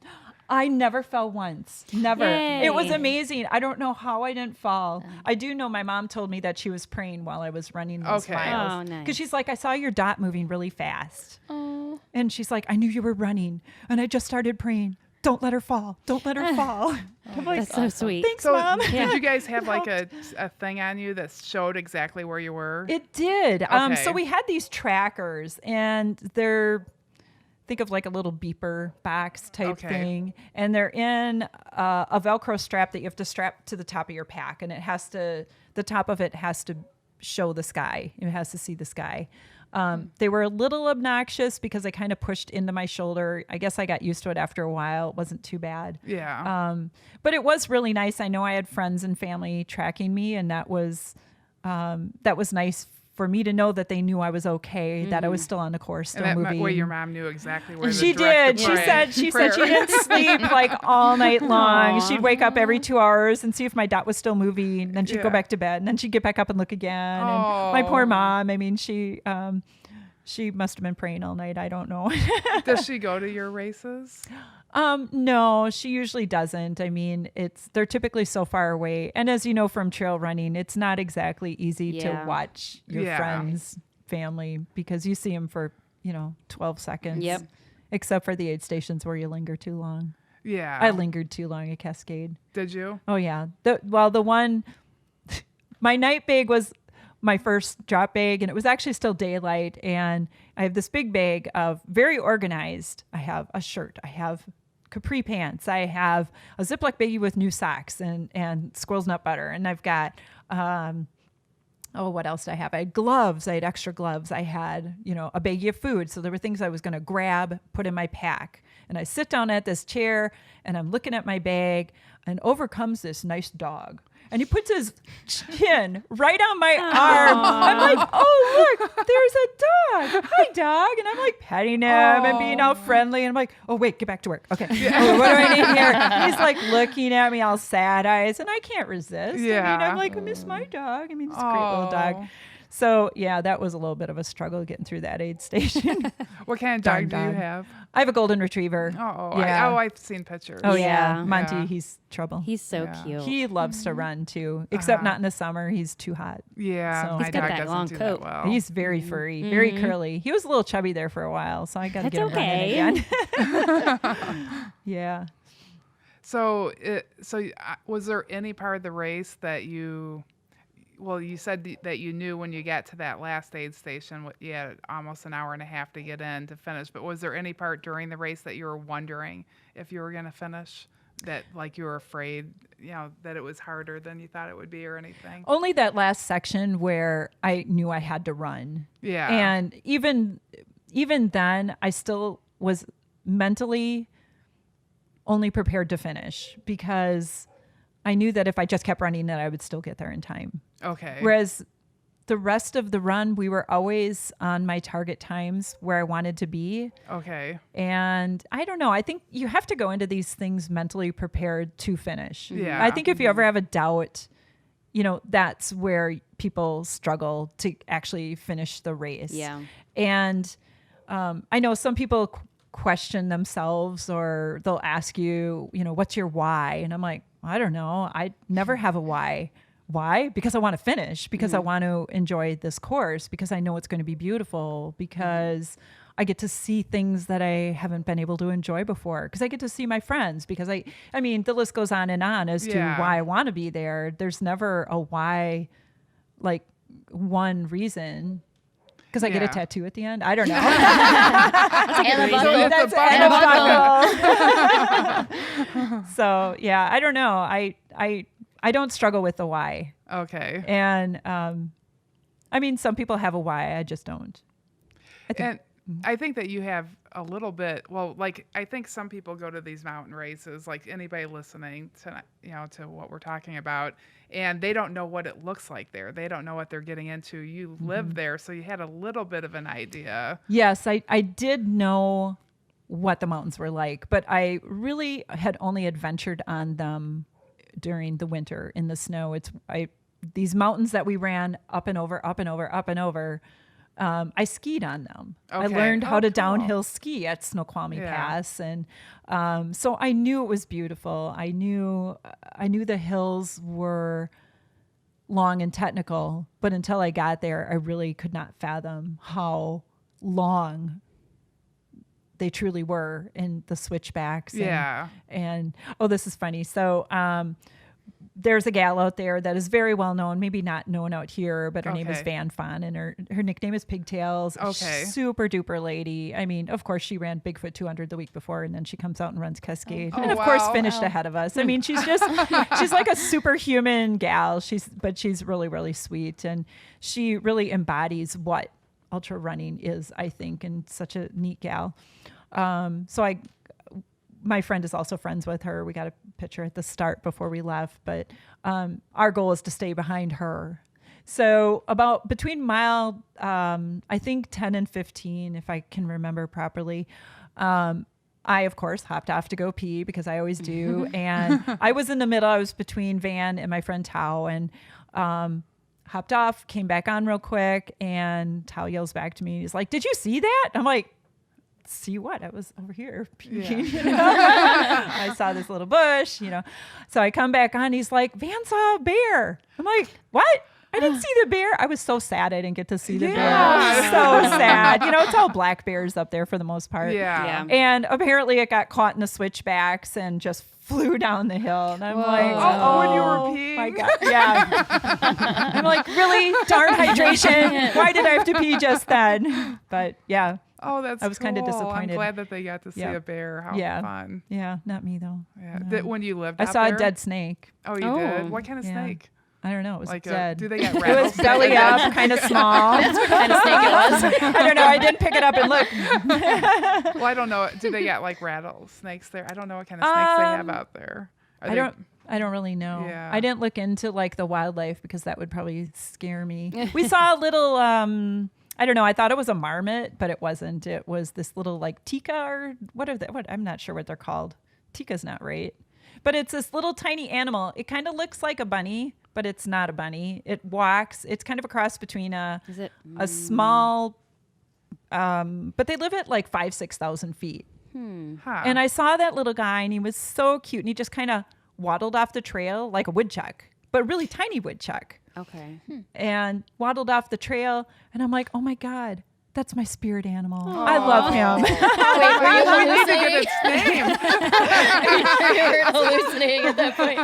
I never fell once. Never. Yay. It was amazing. I don't know how I didn't fall. I do know my mom told me that she was praying while I was running those Okay. miles. Oh, nice. Because she's like, I saw your dot moving really fast. Oh. And she's like, I knew you were running. And I just started praying. Don't let her fall. Don't let her fall. I'm like, That's so sweet. thanks, So Mom. did you guys have like a thing on you that showed exactly where you were? It did. Okay. So we had these trackers, and they're, think of like a little beeper box type thing, and they're in a Velcro strap that you have to strap to the top of your pack, and the top of it has to show the sky. It has to see the sky. They were a little obnoxious because they kind of pushed into my shoulder. I guess I got used to it after a while. It wasn't too bad. Yeah. But it was really nice. I know I had friends and family tracking me, and that was nice for me to know that they knew I was okay, that I was still on the course, still and that moving. way your mom knew exactly where She to direct did. the She prayer. said she didn't sleep like all night long. Aw. She'd wake up every 2 hours and see if my dot was still moving. And then she'd go Yeah. back to bed, and then she'd get back up and look again. And my poor mom. I mean, she must have been praying all night. I don't know. Does she go to your races? No, she usually doesn't. I mean, they're typically so far away. And as you know from trail running, it's not exactly easy Yeah. to watch your friends, family, because you see them for, 12 seconds. Yep. Except for the aid stations where you linger too long. Yeah. I lingered too long at Cascade. Did you? Oh, yeah. My night bag was my first drop bag, and it was actually still daylight. And I have this big bag of very organized. I have a shirt. I have capri pants. I have a Ziploc baggie with new socks and squirrel's nut butter. And I've got, what else did I have? I had gloves. I had extra gloves. I had, a baggie of food. So there were things I was going to grab, put in my pack. And I sit down at this chair and I'm looking at my bag, and over comes this nice dog. And he puts his chin right on my arm. I'm like, oh, look, there's a dog. Hi, dog. And I'm like petting him and being all friendly. And I'm like, oh, wait, get back to work. Okay. Oh, what do I need here? He's like looking at me all sad eyes, and I can't resist. Yeah. I mean, I'm like, I miss my dog. I mean, it's a great little dog. So, yeah, that was a little bit of a struggle getting through that aid station. What kind of dog do you have? I have a golden retriever. Oh, yeah. I've seen pictures. Oh, yeah. Yeah. Monty, Yeah. he's trouble. He's so Yeah. cute. He loves to run too, except not in the summer. He's too hot. Yeah, So- my He's got dog that doesn't long do coat. that well. He's very furry, very curly. He was a little chubby there for a while, so I got to That's get him running okay. again. Yeah. So was there any part of the race that you said that you knew when you got to that last aid station, you had almost an hour and a half to get in to finish, but was there any part during the race that you were wondering if you were going to finish, that like you were afraid, that it was harder than you thought it would be or anything? Only that last section where I knew I had to run. Yeah. And even then, I still was mentally only prepared to finish because I knew that if I just kept running, that I would still get there in time. Okay. Whereas the rest of the run, we were always on my target times where I wanted to be. Okay. And I don't know. I think you have to go into these things mentally prepared to finish. Yeah. I think if you ever have a doubt, that's where people struggle to actually finish the race. Yeah. And I know some people question themselves, or they'll ask you, what's your why? And I'm like, I don't know. I never have a why. why? Because I want to finish, because I want to enjoy this course, because I know it's going to be beautiful, because I get to see things that I haven't been able to enjoy before, because I get to see my friends, because I mean, the list goes on and on as to why I want to be there. There's never a why, like one reason. Because I get a tattoo at the end. I don't know. So yeah, I don't know. I don't struggle with the why. Okay. And I mean, some people have a why. I just don't. I think that you have a little bit, well, like, I think some people go to these mountain races, like anybody listening to, to what we're talking about, and they don't know what it looks like there. They don't know what they're getting into. You live there, so you had a little bit of an idea. Yes, I did know what the mountains were like, but I really had only adventured on them during the winter in the snow. These mountains that we ran up and over, up and over, up and over. I skied on them. Okay. I learned how to downhill ski at Snoqualmie Pass, and so I knew it was beautiful. I knew the hills were long and technical, but until I got there, I really could not fathom how long they truly were in the switchbacks. And oh, this is funny. So there's a gal out there that is very well known, maybe not known out here, but her name is Van Fawn, and her nickname is Pigtails. Okay. Super duper lady. I mean, of course, she ran Bigfoot 200 the week before, and then she comes out and runs Cascade. And of course, finished ahead of us. I mean, she's like a superhuman gal. She's really, really sweet. And she really embodies what ultra running is, I think, and such a neat gal. My friend is also friends with her. We got a picture at the start before we left, but our goal is to stay behind her. So about between mile, I think 10 and 15, if I can remember properly, I, of course, hopped off to go pee, because I always do. And I was in the middle. I was between Van and my friend Tao, and hopped off, came back on real quick, and Tao yells back to me. He's like, "Did you see that?" I'm like, "See what? I was over here peeing." I saw this little bush, So I come back on. He's like, "Van saw a bear." I'm like, "What? I didn't see the bear." I was so sad I didn't get to see the bear. So sad. It's all black bears up there for the most part. Yeah. And apparently it got caught in the switchbacks and just flew down the hill. And I'm like, when you were peeing. My God. Yeah. I'm like, really? Darn hydration. Why did I have to pee just then? But yeah. Oh, that's I was kind of disappointed. I'm glad that they got to see a bear. How fun. Yeah, not me though. Yeah. No. When you lived I out saw there? a dead snake. Oh, you did? What kind of snake? I don't know. It was Like dead. do they get It was rattlesnakes? belly up, kind of small. That's what kind of snake it was. I don't know. I didn't pick it up and look. Well, I don't know. Do they get like rattlesnakes there? I don't know what kind of snakes they have out there. I don't really know. Yeah. I didn't look into like the wildlife, because that would probably scare me. We saw a little I don't know. I thought it was a marmot, but it wasn't. It was this little like tika, or what I'm not sure what they're called. Tika's not right. But it's this little tiny animal. It kind of looks like a bunny, but it's not a bunny. It walks. It's kind of a cross between a small, but they live at like 5,000-6,000 feet. Huh. And I saw that little guy, and he was so cute, and he just kind of waddled off the trail like a woodchuck, but really tiny woodchuck. Okay. And waddled off the trail, and I'm like, oh my God, that's my spirit animal. I love him. Wait, were you We need to get hallucinating? its name. You were hallucinating at that point.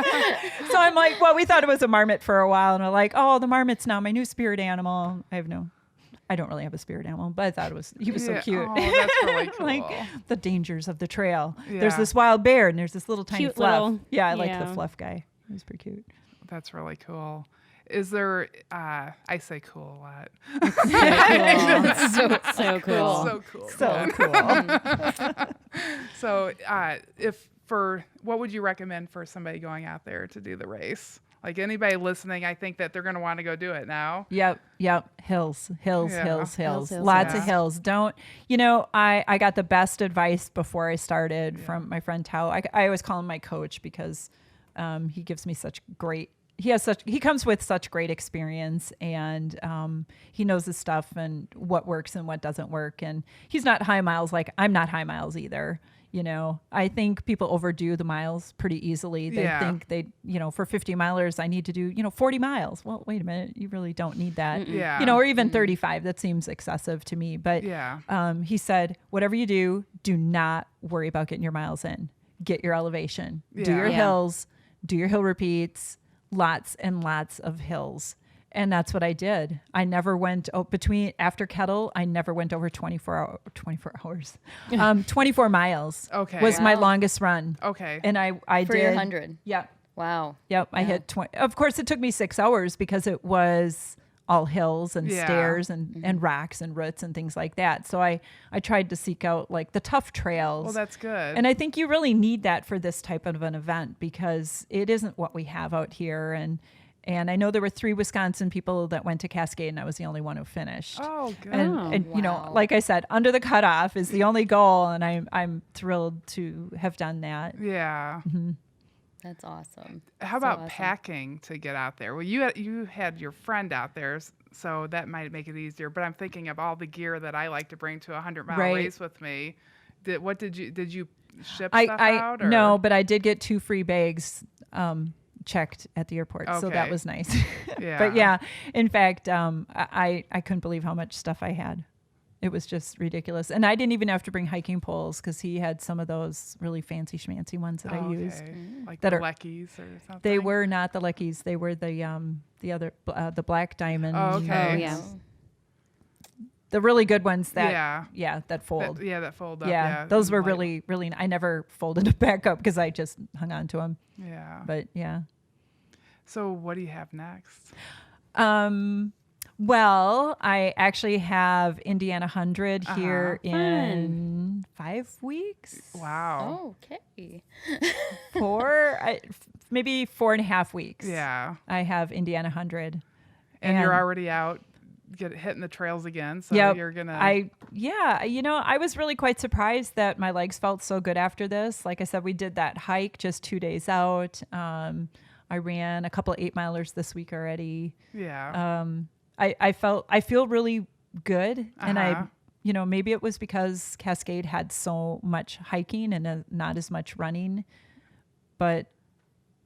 So I'm like, well, we thought it was a marmot for a while, and we're like, oh, the marmot's now my new spirit animal. I don't really have a spirit animal, but I thought he was so cute. Oh, that's really cool. Like the dangers of the trail. Yeah. There's this wild bear, and there's this little tiny Cute fluff. little- I like the yeah. fluff guy. He was pretty cute. That's really cool. Is there, I say cool a lot. So cool. So cool. So cool. So what would you recommend for somebody going out there to do the race? Like anybody listening, I think that they're going to want to go do it now. Yep. Hills. Yeah. Hills, Lots yeah. of hills. I got the best advice before I started from my friend Tao. I always call him my coach, because he gives me he comes with such great experience, and he knows his stuff and what works and what doesn't work. And he's not high miles. Like I'm not high miles either. I think people overdo the miles pretty easily. They think for 50 milers, I need to do, 40 miles. Well, wait a minute. You really don't need that. Yeah. Or even 35. That seems excessive to me. But he said, whatever you do not worry about getting your miles in. Get your elevation. Do your hills. Do your hill repeats. Lots and lots of hills. And that's what I did. I never went after Kettle. I never went over 24 hours. 24 miles. Okay. Was my longest run. Okay. And I For did. your 100. Yep. Wow. Yep. I hit 20. Of course, it took me 6 hours because it was all hills and stairs and rocks and roots and things like that. So I tried to seek out like the tough trails. Well, that's good. And I think you really need that for this type of an event because it isn't what we have out here. And I know there were 3 Wisconsin people that went to Cascade, and I was the only one who finished. Oh, good. And like I said, under the cutoff is the only goal, and I'm thrilled to have done that. Yeah. Mm-hmm. That's awesome. How about packing to get out there? Well, you had your friend out there, so that might make it easier. But I'm thinking of all the gear that I like to bring to a 100-mile race with me. Did you ship stuff out? Or? No, but I did get 2 free bags. Checked at the airport, so that was nice. But in fact, I couldn't believe how much stuff I had. It was just ridiculous, and I didn't even have to bring hiking poles because he had some of those really fancy schmancy ones that I used, like that the are Leckies or something. They were not the Leckies; they were the other the black diamond. Oh, okay. Oh, yeah. The really good ones that that fold. That fold up. Yeah, those were really. I never folded them back up because I just hung on to them. Yeah. But yeah. So what do you have next? Well, I actually have Indiana 100 here in 5 weeks. Wow. Okay. Maybe 4.5 weeks. Yeah. I have Indiana 100. And you're already out hitting the trails again. So you're going to. I was really quite surprised that my legs felt so good after this. Like I said, we did that hike just 2 days out. I ran a couple of 8-milers this week already. Yeah. I feel really good. And maybe it was because Cascade had so much hiking and not as much running, but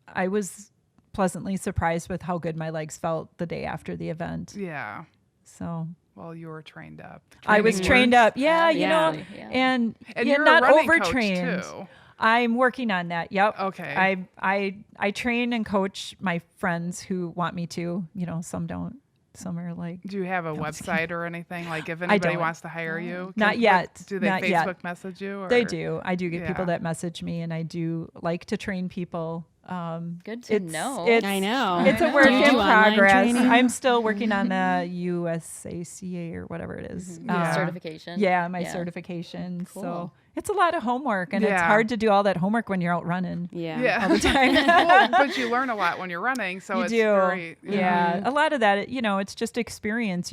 I was pleasantly surprised with how good my legs felt the day after the event. Yeah. So. Well, you were trained up. I was trained up. Yeah, And you're not a running overtrained. coach too. I'm working on that. Yep. Okay. I train and coach my friends who want me to. Some don't. Some are like. Do you have a website or anything? Like if anybody wants to hire you? Not yet. Do they Not Facebook yet. message you? Or? They do. I do get people that message me, and I do like to train people. Good to know. I know. It's a work Do you in do online progress. training? I'm still working on the USACA or whatever it is. Certification. Yeah, my certification. Cool. So it's a lot of homework, and it's hard to do all that homework when you're out running. Yeah. All the time. Well, but you learn a lot when you're running, so You it's do. very A lot of that, it's just experience.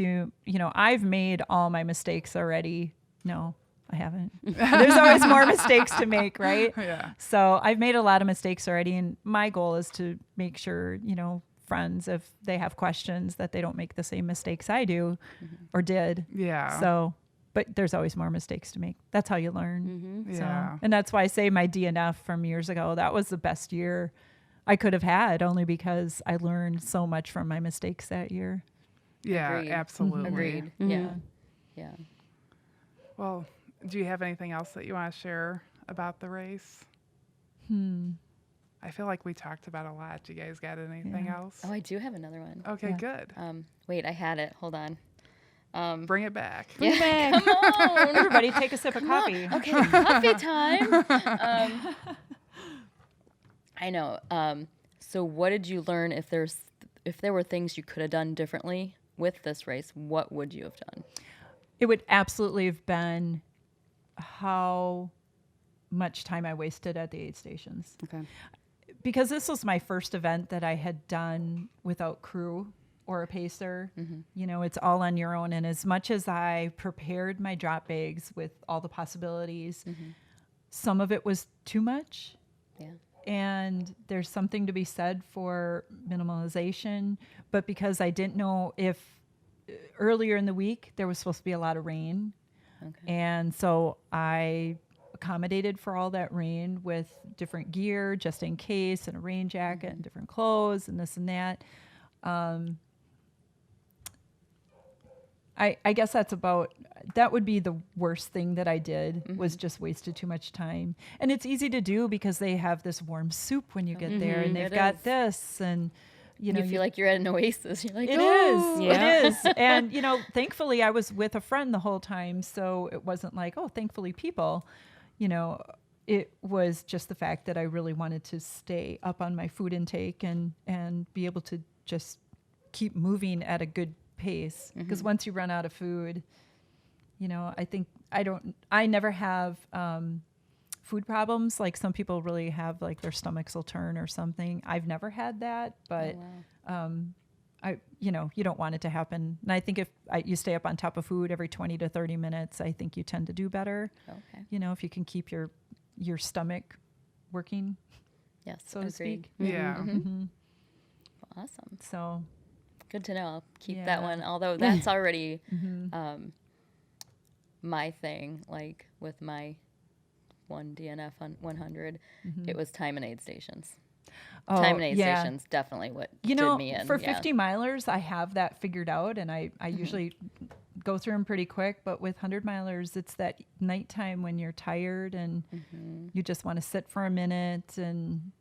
I've made all my mistakes already. No, I haven't. There's always more mistakes to make, right? Yeah. So I've made a lot of mistakes already, and my goal is to make sure, friends, if they have questions, that they don't make the same mistakes I do or did. Yeah. So, but there's always more mistakes to make. That's how you learn. So, Yeah. and that's why I say my DNF from years ago, that was the best year I could have had, only because I learned so much from my mistakes that year. Yeah, Agreed. absolutely. Agreed. Yeah. Well, do you have anything else that you want to share about the race? I feel like we talked about a lot. Do you guys got anything else? Oh, I do have another one. Okay, good. Wait, I had it. Hold on. Bring it back. Yeah. Come on. Everybody take a sip of coffee. Okay, coffee time. I know. So what did you learn? If there were things you could have done differently with this race, what would you have done? It would absolutely have been how much time I wasted at the aid stations. Okay. Because this was my first event that I had done without crew or a pacer. It's all on your own. And as much as I prepared my drop bags with all the possibilities, some of it was too much. Yeah. And there's something to be said for minimalization. But because I didn't know if earlier in the week there was supposed to be a lot of rain. Okay. And so I accommodated for all that rain with different gear just in case, and a rain jacket and different clothes and this and that. I guess that would be the worst thing that I did, was just wasted too much time. And it's easy to do because they have this warm soup when you get there, and they've got this, and you feel like you're at an oasis. You're like, it is. And thankfully I was with a friend the whole time, so it wasn't like, oh, thankfully people, it was just the fact that I really wanted to stay up on my food intake and be able to just keep moving at a good pace, because once you run out of food, I never have food problems like some people really have, like their stomachs will turn or something. I've never had that, but you don't want it to happen. And I think if you stay up on top of food every 20 to 30 minutes, I think you tend to do better. Okay. If you can keep your stomach working, yes, so to speak. Yeah. Awesome. So good to know. I'll keep that one. Although that's already my thing. Like with my one DNF on 100, it was time and aid stations. Time and aid stations definitely what did me in. For 50 milers, I have that figured out, and I usually go through them pretty quick. But with 100 milers, it's that nighttime when you're tired and you just want to sit for a minute, and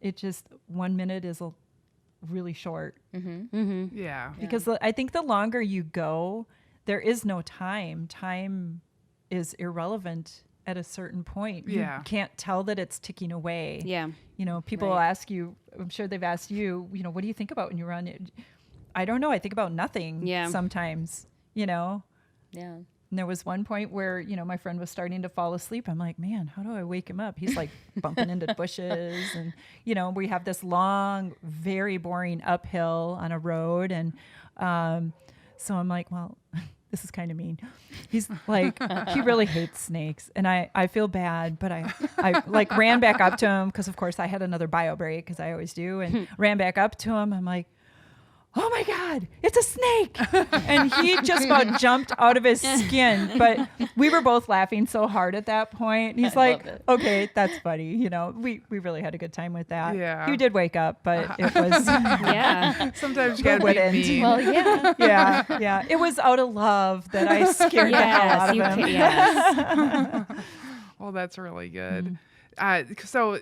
it just 1 minute is really short. Yeah. Because I think the longer you go, there is no time. Time is irrelevant at a certain point. Yeah. You can't tell that it's ticking away. Yeah. People will ask you, I'm sure they've asked you, what do you think about when you run? I don't know. I think about nothing sometimes, Yeah. And there was one point where, my friend was starting to fall asleep. I'm like, man, how do I wake him up? He's like bumping into bushes, and, we have this long, very boring uphill on a road. And so I'm like, well, this is kind of mean. He's like, he really hates snakes. And I feel bad, but I like ran back up to him, because of course I had another bio break, because I always do, and ran back up to him. I'm like, oh my God, it's a snake. And he just about jumped out of his skin. But we were both laughing so hard at that point. He's like, okay, that's funny. We really had a good time with that. Yeah. He did wake up, but it was. Sometimes you gotta be mean. Well, yeah. Yeah. It was out of love that I scared the hell out of him. Yes. Well, that's really good. So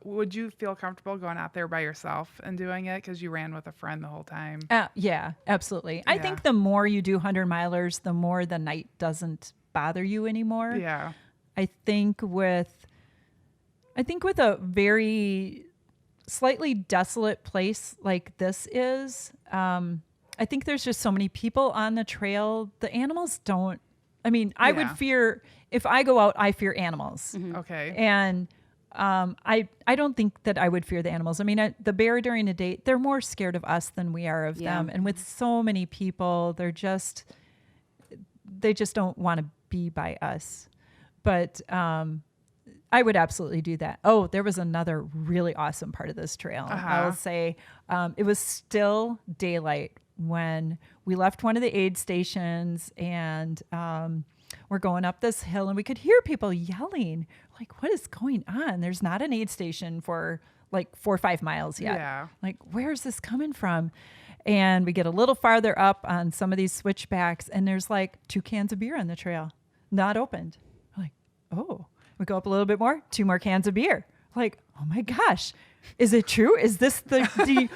would you feel comfortable going out there by yourself and doing it, because you ran with a friend the whole time? Yeah, absolutely. I think the more you do 100 milers, the more the night doesn't bother you anymore. Yeah. I think with a very slightly desolate place like this is, I think there's just so many people on the trail. The animals don't, I would fear, if I go out, I fear animals. Okay. And I don't think that I would fear the animals. The bear during the day, they're more scared of us than we are of them. And with so many people, they just don't want to be by us. But I would absolutely do that. Oh, there was another really awesome part of this trail. I will say it was still daylight when we left one of the aid stations, and we're going up this hill, and we could hear people yelling. Like, what is going on? There's not an aid station for like 4 or 5 miles yet. Yeah. Like, where's this coming from? And we get a little farther up on some of these switchbacks, and there's like 2 cans of beer on the trail, not opened. We're like, oh, we go up a little bit more, 2 more cans of beer. Like, oh my gosh, is it true? Is this the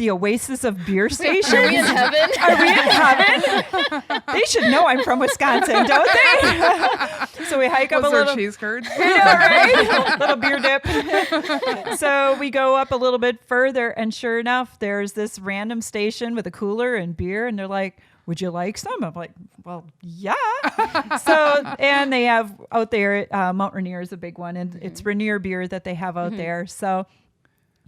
oasis of beer stations? Are we in heaven? Are we in heaven? They should know I'm from Wisconsin, don't they? So we hike up a little. cheese curds? Right? Little beer dip. So we go up a little bit further, and sure enough, there's this random station with a cooler and beer, and they're like, would you like some? I'm like, well, yeah. So, and they have out there, Mount Rainier is a big one, and it's Rainier beer that they have out there. So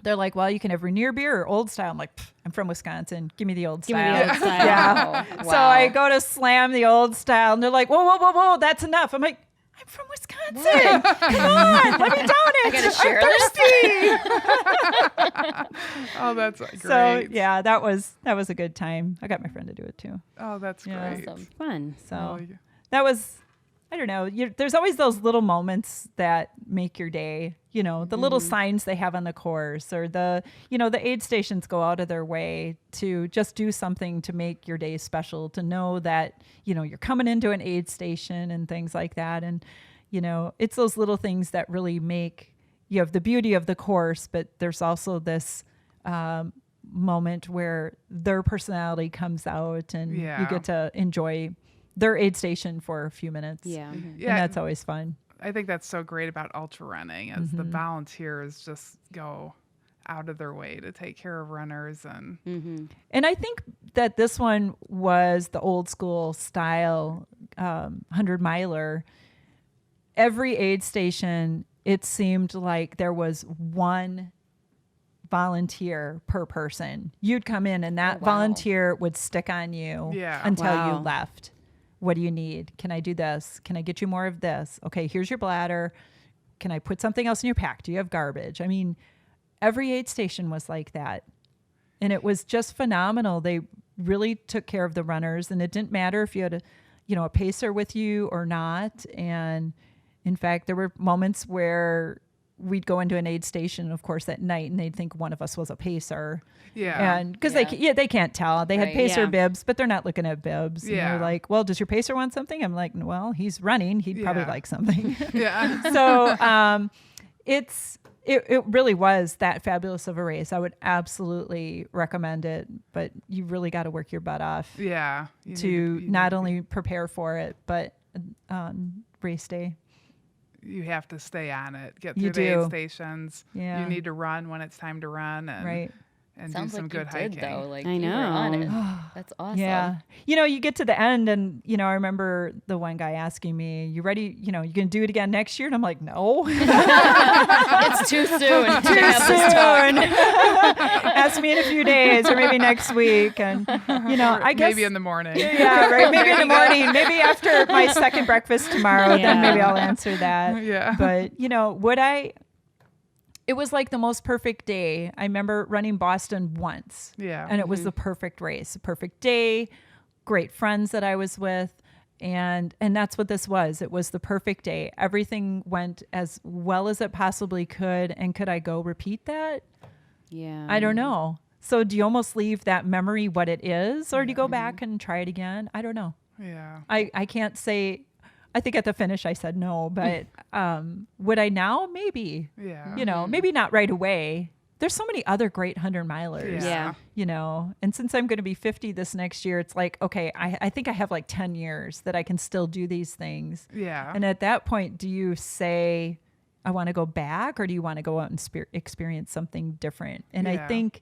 they're like, well, you can have Rainier beer or old style. I'm like, I'm from Wisconsin. Give me the old style. Give me the old style. Yeah. Wow. So I go to slam the old style, and they're like, whoa, that's enough. I'm like, I'm from Wisconsin. Come on, let me down it. I gotta share thirsty. Oh, that's great. So yeah, that was a good time. I got my friend to do it too. Oh, that's Yeah. great. Awesome. Fun. So Oh, yeah. that was I don't know. There's always those little moments that make your day, the little signs they have on the course, or the aid stations go out of their way to just do something to make your day special, to know that, you're coming into an aid station and things like that. And, it's those little things that really make, you have the beauty of the course, but there's also this moment where their personality comes out and you get to enjoy their aid station for a few minutes. Yeah. And that's always fun. I think that's so great about ultra running, as the volunteers just go out of their way to take care of runners. And and I think that this one was the old school style 100-miler. Every aid station, it seemed like there was one volunteer per person. You'd come in and that volunteer would stick on you until you left. What do you need? Can I do this? Can I get you more of this? Okay, here's your bladder. Can I put something else in your pack? Do you have garbage? I mean, every aid station was like that. And it was just phenomenal. They really took care of the runners, and it didn't matter if you had a pacer with you or not. And in fact, there were moments where we'd go into an aid station, of course, at night, and they'd think one of us was a pacer. Yeah. And because they can't tell. They had pacer bibs, but they're not looking at bibs. Yeah. And they're like, well, does your pacer want something? I'm like, well, he's running. He'd probably like something. Yeah. So it really was that fabulous of a race. I would absolutely recommend it, but you really got to work your butt off. Yeah. To not only prepare for it, but race day. You have to stay on it. Get through the aid stations. Yeah. You need to run when it's time to run. And, and Sounds do some like good you did, hiking. though. Like, I know. You were on it. That's awesome. Yeah. You get to the end and, I remember the one guy asking me, you ready? You going to do it again next year? And I'm like, no. It's too soon. Too soon. Ask me in a few days or maybe next week. And, I guess. Maybe in the morning. Yeah, right. Maybe in the morning. Maybe after my second breakfast tomorrow, then maybe I'll answer that. Yeah. But, it was like the most perfect day. I remember running Boston once. Yeah. And it was the perfect race, a perfect day, great friends that I was with. And that's what this was. It was the perfect day. Everything went as well as it possibly could. And could I go repeat that? Yeah. I don't know. So do you almost leave that memory what it is? Or do you go back and try it again? I don't know. Yeah. I can't say. I think at the finish I said no, but would I now? Maybe. Yeah. Maybe not right away. There's so many other great 100-milers. Yeah. And since I'm going to be 50 this next year, it's like, okay, I think I have like 10 years that I can still do these things. Yeah. And at that point, do you say, I want to go back, or do you want to go out and experience something different? And I think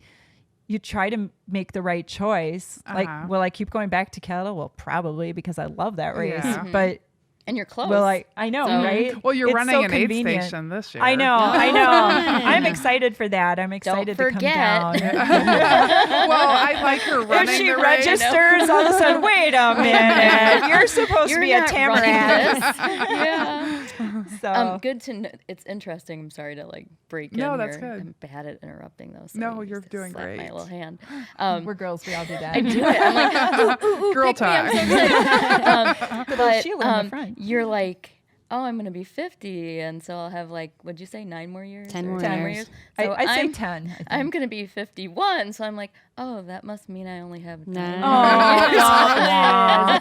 you try to make the right choice. Like, will I keep going back to Kettle? Well, probably, because I love that race. Yeah. But and you're close. well, I know, right? Well, you're It's running so an aid convenient. station this year. I know. I'm excited for that. I'm excited to come down. Well, I like her running If she the race. registers, all of a sudden, wait a minute, you're supposed to be a not Tamarack. Yeah. So Good to know. It's interesting. I'm sorry to break in. No, that's here. good. I'm bad at interrupting though. So No, I you're used to doing slap great. My little hand. we're girls. We all do that. I do it. I'm like, ooh, Girl pick me, I'm talk. so excited. But Sheila in the front. you're like, oh, I'm gonna be 50, and so I'll have what'd you say, 9 more years? 10 or more 10 years. So I say I'm 10. I think. I'm gonna be 51, so I'm like, oh, that must mean I only have 10 Nine. more years. Oh,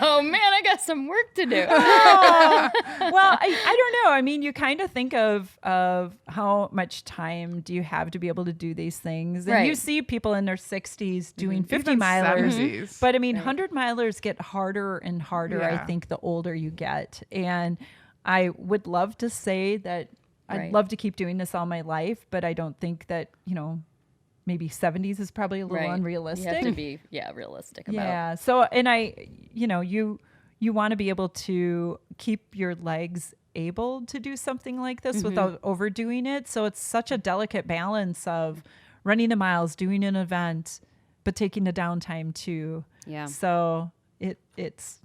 Oh man, I got some work to do. well, I don't know. I mean, you kind of think of how much time do you have to be able to do these things. And you Right. see people in their 60s doing 50 Even milers. 70s. But I mean, 100 milers get harder and harder, I Yeah. think, the older you get. And I would love to say that I'd Right. love to keep doing this all my life, but I don't think that, maybe 70s is probably a little Right. unrealistic. You have to be, realistic about. Yeah. So, and you want to be able to keep your legs able to do something like this without overdoing it. So it's such a delicate balance of running the miles, doing an event, but taking the downtime too. Yeah. So it's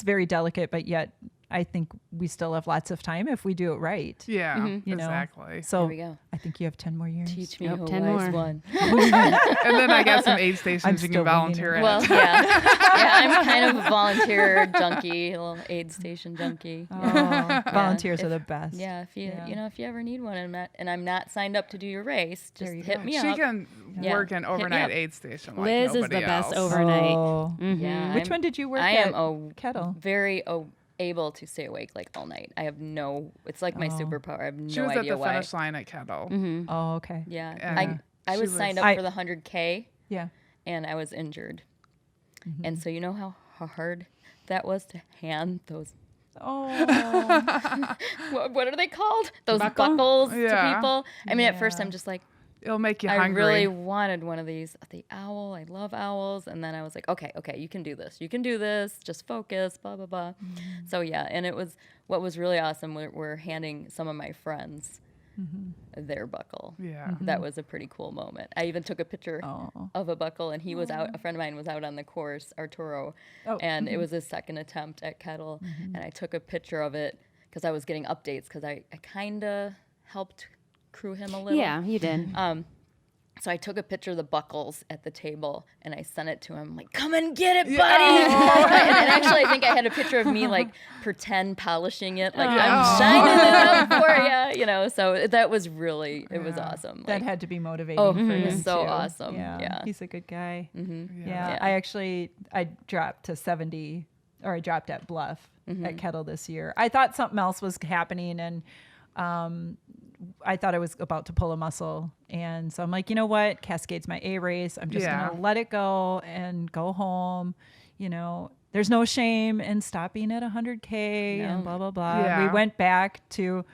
very delicate, but yet I think we still have lots of time if we do it right. Yeah, You know? exactly. So There we go. I think you have 10 more years. Teach me Nope, who 10 wise more. one. And then I got some aid stations you still can winging volunteer it. at. Well, yeah, I'm kind of a volunteer junkie, a little aid station junkie. Oh, volunteers are the best. Yeah, if you Yeah. you know if you ever need one, and I'm not signed up to do your race, just you hit go. me She up. can Yeah. work an Hit me overnight up. aid station like Liz is nobody the best else. overnight. Oh. Yeah, Which one did you work I at? am Kettle. very able to stay awake like all night. I have no. It's like my superpower. I have She no was at idea the why. finish line at Kettle. Oh, okay. Yeah, And I she was was- signed up for the 100K, Yeah. and I was injured, and so you know how hard that was to hand those. Oh. What are they called? Those Buckle? buckles Yeah. to people. I mean, at first Yeah. I'm just like, It'll make you I hungry. really wanted one of these. The owl, I love owls. And then I was like, okay, you can do this. You can do this. Just focus, blah, blah, blah. So yeah, and it was, what was really awesome, we're handing some of my friends their buckle. Yeah. That was a pretty cool moment. I even took a picture Oh. of a buckle, and he was out, a friend of mine was out on the course, Arturo, Oh. and it was his second attempt at Kettle. And I took a picture of it because I was getting updates because I kind of helped crew him a little. Yeah, you did. So I took a picture of the buckles at the table and I sent it to him. I'm like, come and get it, buddy. And actually, I think I had a picture of me like pretend polishing it, like I'm shining it up for you, you know. So that was really, it was awesome. That Like, had to be motivating Oh, for it him was so too. awesome. Yeah. Yeah. He's a good guy. Yeah. Yeah. I dropped to 70, or I dropped at Bluff at Kettle this year. I thought something else was happening, and I thought I was about to pull a muscle. And so I'm like, you know what? Cascade's my A race. I'm just Yeah. going to let it go and go home. You know, there's no shame in stopping at 100K and No. blah, blah, blah. Yeah. We went back to,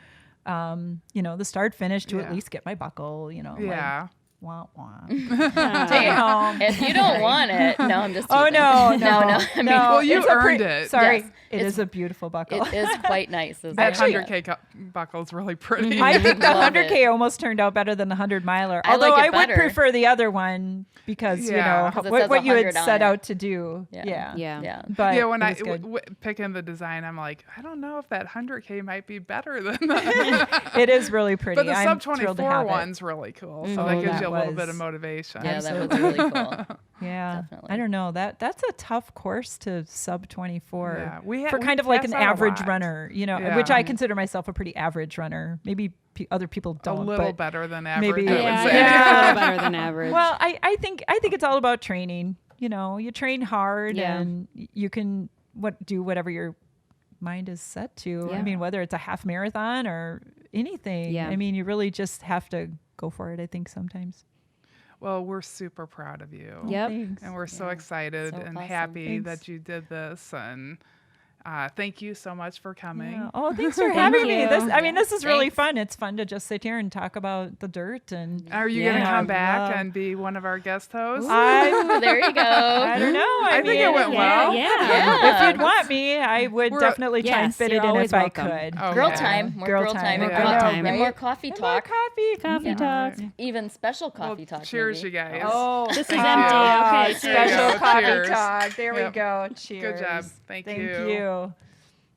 you know, the start finish to Yeah. at least get my buckle, you know. Yeah. Like, wah, wah. Hey, home. if you don't want it, no, I'm just Oh teasing. no, no. I mean, Well, you it's a earned it. Sorry, Yes, it it's- is a beautiful buckle. it is quite nice. Isn't That it? Actually, 100K buckle is really pretty. I think the Love 100K it. almost turned out better than the 100 miler. I Although like I it would better. prefer the other one because Yeah. you know 'Cause it what, says what you had 100 on set it. out to do. Yeah. Yeah. Yeah. Yeah. But yeah, when it I was good. picking the design, I'm like, I don't know if that 100K might be better than that. It is really pretty. But the I'm sub thrilled to 24 have it. one's really cool. So Oh, that gives that you a little bit was- of motivation. Yeah, that was really cool. Yeah, Definitely. I don't know. That's a tough course to sub 24 Yeah, for kind of like an pass out a average lot. runner, you know, Yeah. which I consider myself a pretty average runner. Maybe other people A don't. little but better than average. maybe- I would Yeah, say. you're a little better than average. Well, I think it's all about training. You know, you train hard Yeah. and you can do whatever your mind is set to. Yeah. I mean, whether it's a half marathon or anything. Yeah. I mean, you really just have to go for it, I think, sometimes. Well, we're super proud of you. Yep. Thanks. And we're so excited So and awesome. happy Thanks. that you did this. And thank you so much for coming. Yeah. Oh, thanks for having me. you. This is really Thanks. fun. It's fun to just sit here and talk about the dirt and Are you Yeah. going to come I back love- and be one of our guest hosts? Ooh, there you go. I don't know. I think it went well. Yeah. If you'd want me, I would We're- definitely try and Yes, fit you're it in always if welcome. I could. Oh, Girl yeah. time. More Girl girl time. time. And, Yeah. co- I know, and right? more coffee And more talk. coffee. Coffee Yeah. talk. Even special Well, coffee talk. cheers, maybe. you guys. Oh, This is Thank empty. you. Okay, There you special go. coffee Cheers. talk. There we Yep. go. Cheers. Good job. Thank you. you.